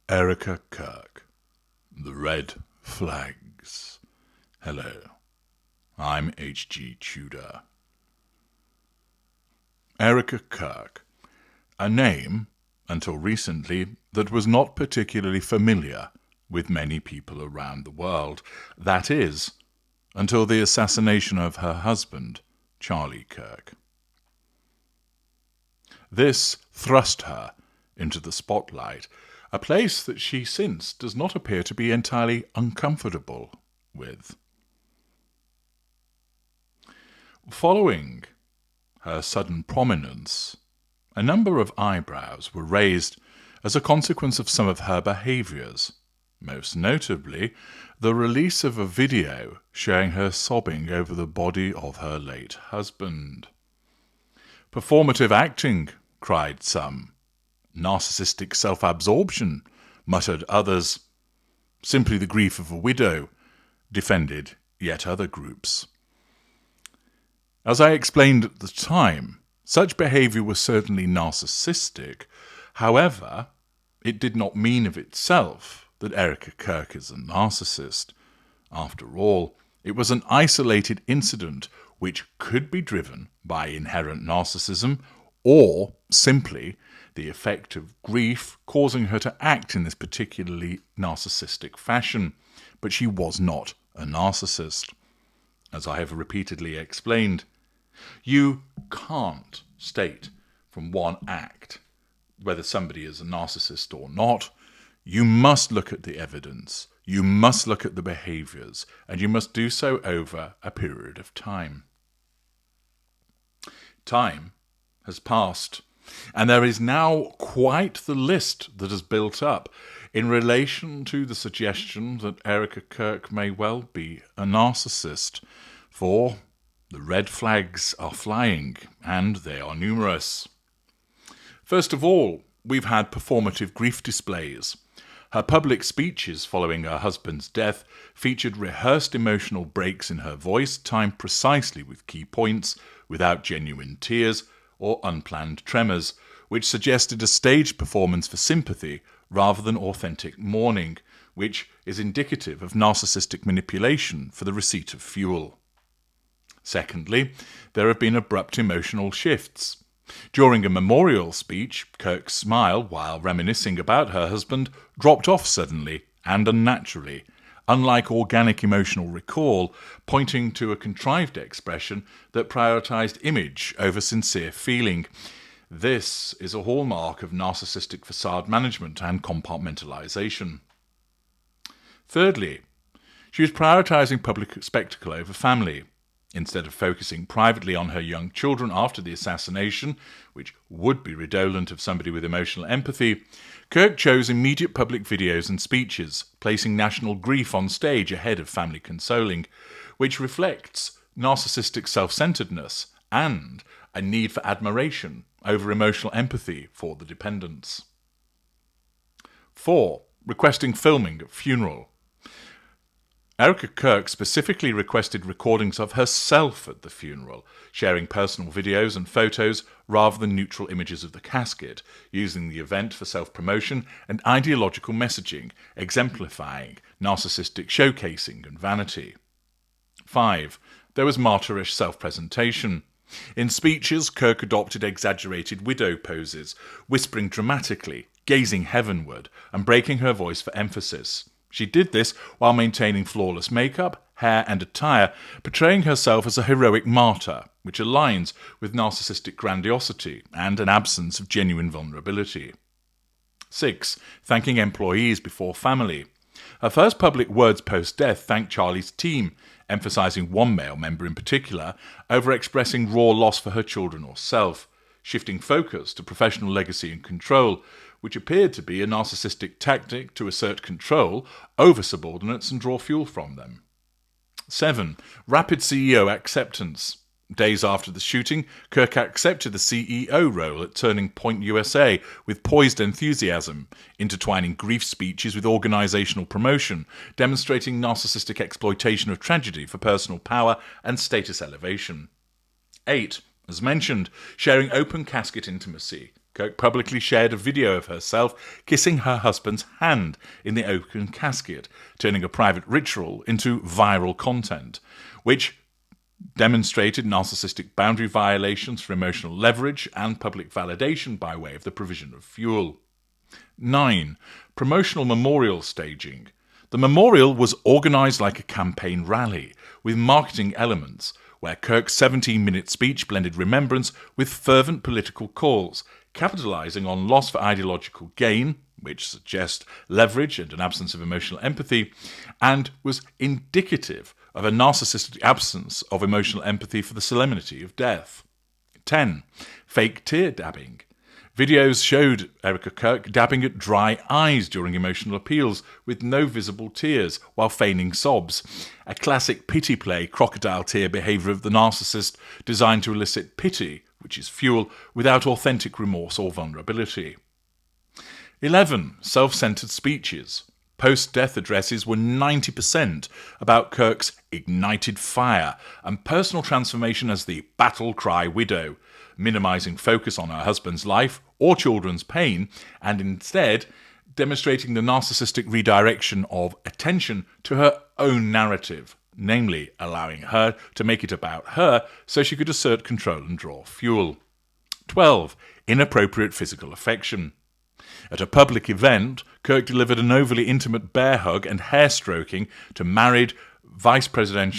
Erika Kirk. The Red Flags. Hello, I'm H.G. Tudor. Erika Kirk. A name, until recently, that was not particularly familiar with many people around the world. That is, until the assassination of her husband, Charlie Kirk. This thrust her into the spotlight, a place that she since does not appear to be entirely uncomfortable with. Following her sudden prominence, a number of eyebrows were raised as a consequence of some of her behaviours, most notably the release of a video showing her sobbing over the body of her late husband. Performative acting, cried some. Narcissistic self-absorption, muttered others. Simply the grief of a widow, defended yet other groups. As I explained at the time, such behaviour was certainly narcissistic. However, it did not mean of itself that Erika Kirk is a narcissist. After all, it was an isolated incident which could be driven by inherent narcissism or simply the effect of grief causing her to act in this particularly narcissistic fashion. But she was not a narcissist. As I have repeatedly explained, you can't state from one act whether somebody is a narcissist or not. You must look at the evidence, you must look at the behaviours, and you must do so over a period of time. Time has passed, and there is now quite the list that has built up in relation to the suggestion that Erika Kirk may well be a narcissist, for the red flags are flying, and they are numerous. First of all, we've had performative grief displays. Her public speeches following her husband's death featured rehearsed emotional breaks in her voice, timed precisely with key points, without genuine tears or unplanned tremors, which suggested a staged performance for sympathy rather than authentic mourning, which is indicative of narcissistic manipulation for the receipt of fuel. Secondly, there have been abrupt emotional shifts. During a memorial speech, Kirk's smile, while reminiscing about her husband, dropped off suddenly and unnaturally, unlike organic emotional recall, pointing to a contrived expression that prioritized image over sincere feeling. This is a hallmark of narcissistic facade management and compartmentalization. Thirdly, she was prioritizing public spectacle over family. Instead of focusing privately on her young children after the assassination, which would be redolent of somebody with emotional empathy, Kirk chose immediate public videos and speeches, placing national grief on stage ahead of family consoling, which reflects narcissistic self-centeredness and a need for admiration over emotional empathy for the dependents. 4. Requesting filming at funeral. Erika Kirk specifically requested recordings of herself at the funeral, sharing personal videos and photos rather than neutral images of the casket, using the event for self-promotion and ideological messaging, exemplifying narcissistic showcasing and vanity. 5. There was martyrish self-presentation. In speeches, Kirk adopted exaggerated widow poses, whispering dramatically, gazing heavenward, and breaking her voice for emphasis. She did this while maintaining flawless makeup, hair and attire, portraying herself as a heroic martyr, which aligns with narcissistic grandiosity and an absence of genuine vulnerability. 6. Thanking employees before family. Her first public words post-death thanked Charlie's team, emphasising one male member in particular, over expressing raw loss for her children or self, shifting focus to professional legacy and control, which appeared to be a narcissistic tactic to assert control over subordinates and draw fuel from them. 7. Rapid CEO acceptance. Days after the shooting, Kirk accepted the CEO role at Turning Point USA with poised enthusiasm, intertwining grief speeches with organizational promotion, demonstrating narcissistic exploitation of tragedy for personal power and status elevation. 8. As mentioned, sharing open casket intimacy. Kirk publicly shared a video of herself kissing her husband's hand in the open casket, turning a private ritual into viral content, which demonstrated narcissistic boundary violations for emotional leverage and public validation by way of the provision of fuel. 9. Promotional memorial staging. The memorial was organised like a campaign rally, with marketing elements, where Kirk's 17-minute speech blended remembrance with fervent political calls, capitalising on loss for ideological gain, which suggests leverage and an absence of emotional empathy, and was indicative of a narcissistic absence of emotional empathy for the solemnity of death. 10. Fake tear dabbing. Videos showed Erika Kirk dabbing at dry eyes during emotional appeals with no visible tears while feigning sobs, a classic pity play crocodile tear behaviour of the narcissist designed to elicit pity, which is fuel, without authentic remorse or vulnerability. 11. Self-centred speeches. Post-death addresses were 90% about Kirk's ignited fire and personal transformation as the battle cry widow, minimising focus on her husband's life or children's pain, and instead demonstrating the narcissistic redirection of attention to her own narrative, namely allowing her to make it about her so she could assert control and draw fuel. 12. Inappropriate physical affection. At a public event, Kirk delivered an overly intimate bear hug and hair stroking to married Vice President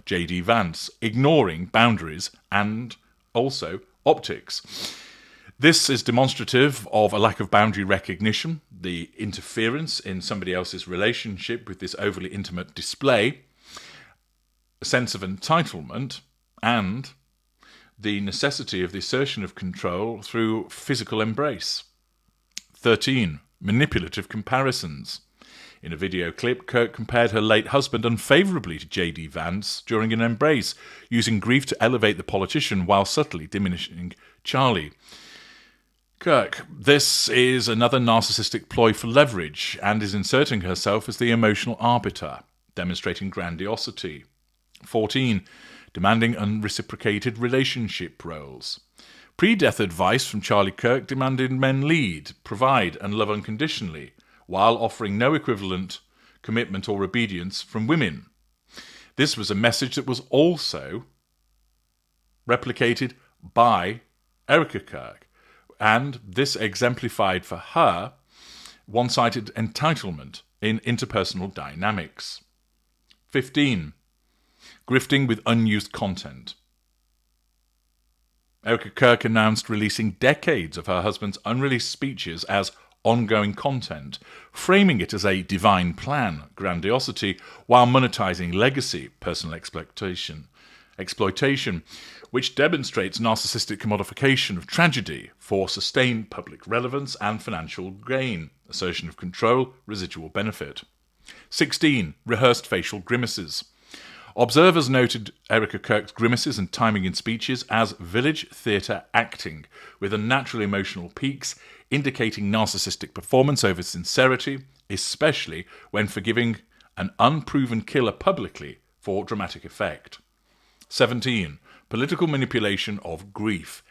J.D. Vance, ignoring boundaries and also optics. This is demonstrative of a lack of boundary recognition, the interference in somebody else's relationship with this overly intimate display, a sense of entitlement, and the necessity of the assertion of control through physical embrace. 13. Manipulative comparisons. In a video clip, Kirk compared her late husband unfavourably to J.D. Vance during an embrace, using grief to elevate the politician while subtly diminishing Charlie. Kirk, this is another narcissistic ploy for leverage and is inserting herself as the emotional arbiter, demonstrating grandiosity. 14. Demanding unreciprocated relationship roles. Pre-death advice from Charlie Kirk demanded men lead, provide and love unconditionally, while offering no equivalent commitment or obedience from women. This was a message that was also replicated by Erika Kirk, and this exemplified for her one-sided entitlement in interpersonal dynamics. 15. Grifting with unused content. Erika Kirk announced releasing decades of her husband's unreleased speeches as ongoing content, framing it as a divine plan, grandiosity, while monetizing legacy, personal exploitation, which demonstrates narcissistic commodification of tragedy for sustained public relevance and financial gain, assertion of control, residual benefit. 16. Rehearsed facial grimaces. Observers noted Erika Kirk's grimaces and timing in speeches as village theatre acting, with unnatural emotional peaks indicating narcissistic performance over sincerity, especially when forgiving an unproven killer publicly for dramatic effect. 17. Political manipulation of grief.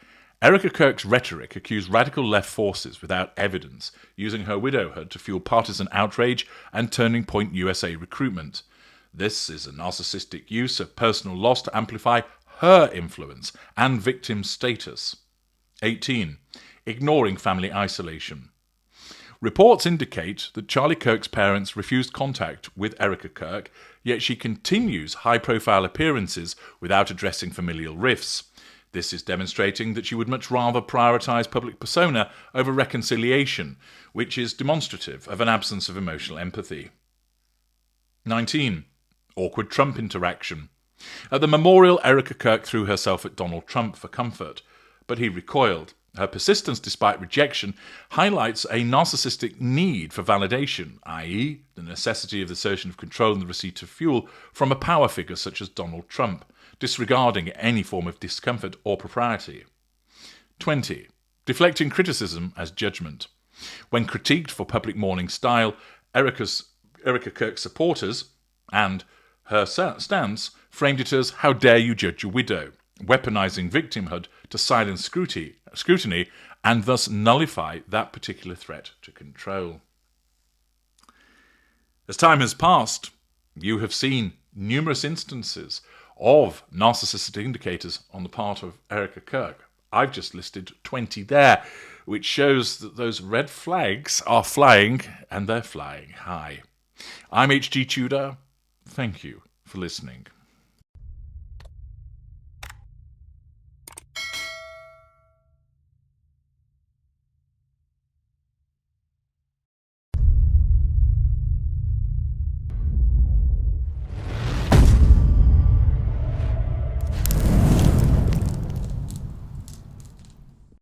Erika Kirk's rhetoric accused radical left forces without evidence, using her widowhood to fuel partisan outrage and Turning Point USA recruitment. This is a narcissistic use of personal loss to amplify her influence and victim status. 18. Ignoring family isolation. Reports indicate that Charlie Kirk's parents refused contact with Erika Kirk, yet she continues high-profile appearances without addressing familial rifts. This is demonstrating that she would much rather prioritise public persona over reconciliation, which is demonstrative of an absence of emotional empathy. 19. Awkward Trump interaction. At the memorial, Erika Kirk threw herself at Donald Trump for comfort, but he recoiled. Her persistence despite rejection highlights a narcissistic need for validation, i.e., the necessity of the assertion of control and the receipt of fuel from a power figure such as Donald Trump, disregarding any form of discomfort or propriety. 20. Deflecting criticism as judgment. When critiqued for public mourning style, Erika Kirk's supporters and her stance framed it as, "How dare you judge your widow?" weaponizing victimhood to silence scrutiny and thus nullify that particular threat to control. As time has passed, you have seen numerous instances of narcissistic indicators on the part of Erika Kirk. I've just listed 20 there, which shows that those red flags are flying, and they're flying high. I'm H.G. Tudor. Thank you for listening.